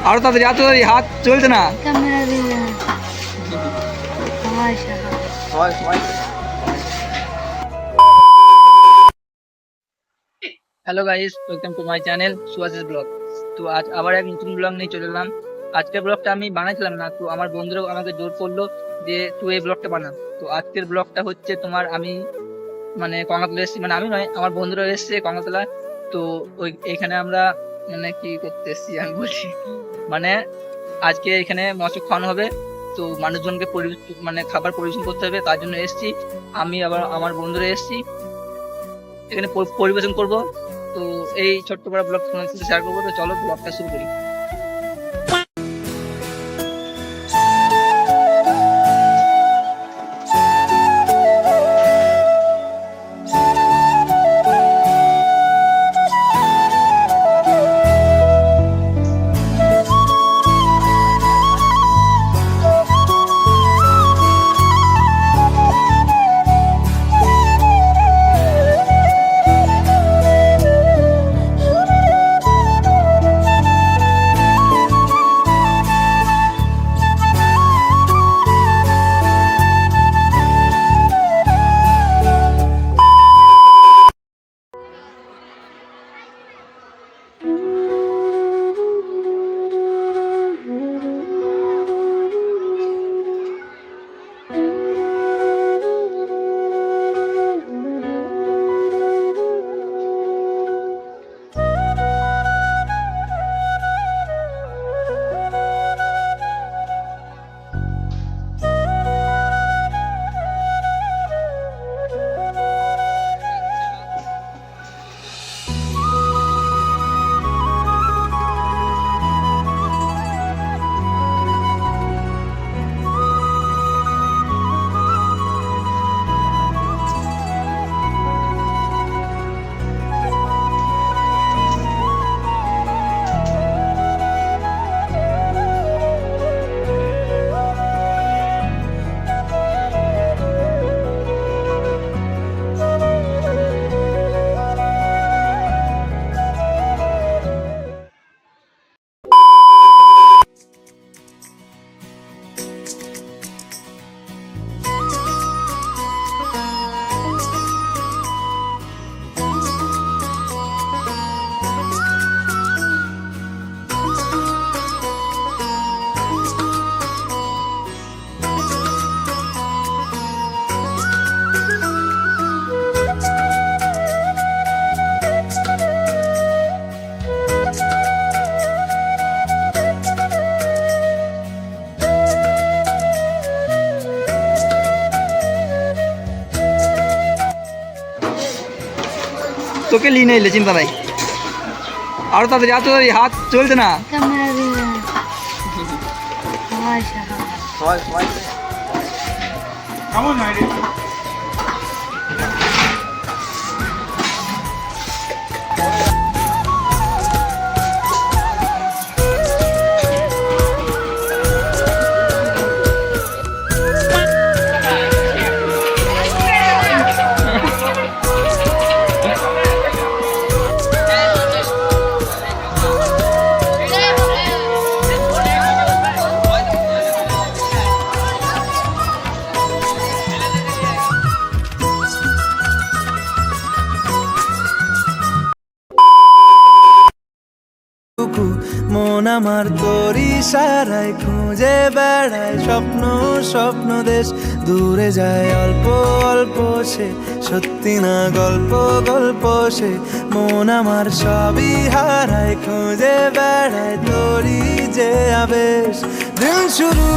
আরো তাড়াতাড়ি এত তাড়াতাড়ি হাত চলছে না। ক্যামেরা দিলে hello guys, welcome to my channel সুভাষের ব্লগ। তো আজ আবার এক নতুন ব্লগ নিয়ে চলে এলাম। আজকের ব্লগটা আমি বানাইছিলাম না, তো আমার বন্ধুরাও আমাকে জোর করলো যে তুই এই ব্লগটা বানা। তো আজকের ব্লগটা হচ্ছে তোমার আমি মানে কঙ্কাতলা এসেছি, মানে আমি নয় আমার বন্ধুরা এসছে কঙ্কাতলা। তো ওই এখানে আমরা মানে কি করতে এসেছি আমি বলছি, মানে আজকে এখানে মৎস্য খাওয়ানো হবে। তো মানুষজনকে মানে খাবার পরিবেশন করতে হবে, তার জন্য এসেছি। আমি আবার আমার বন্ধুরা এসেছি এখানে পরিবেশন করব। তো এই ছোট্ট বড় ব্লগ তোমাদের সাথে শেয়ার করবো। তো চলো ব্লগটা শুরু করি। তোকে লিয়ে নিলে চিন্তা নাই, আরো তাড়াতাড়ি এত তাড়াতাড়ি হাত চলছে না। ক্যামেরা দিলে মন আমার তোর ইশারায় খুঁজে বেড়ায় স্বপ্ন স্বপ্ন দেশ দূরে যায় অল্প অল্প সে সত্যি না গল্প গল্প সে মন আমার সবই হারায় খুঁজে বেড়ায় তোরই যে আবেশ দিন শুরু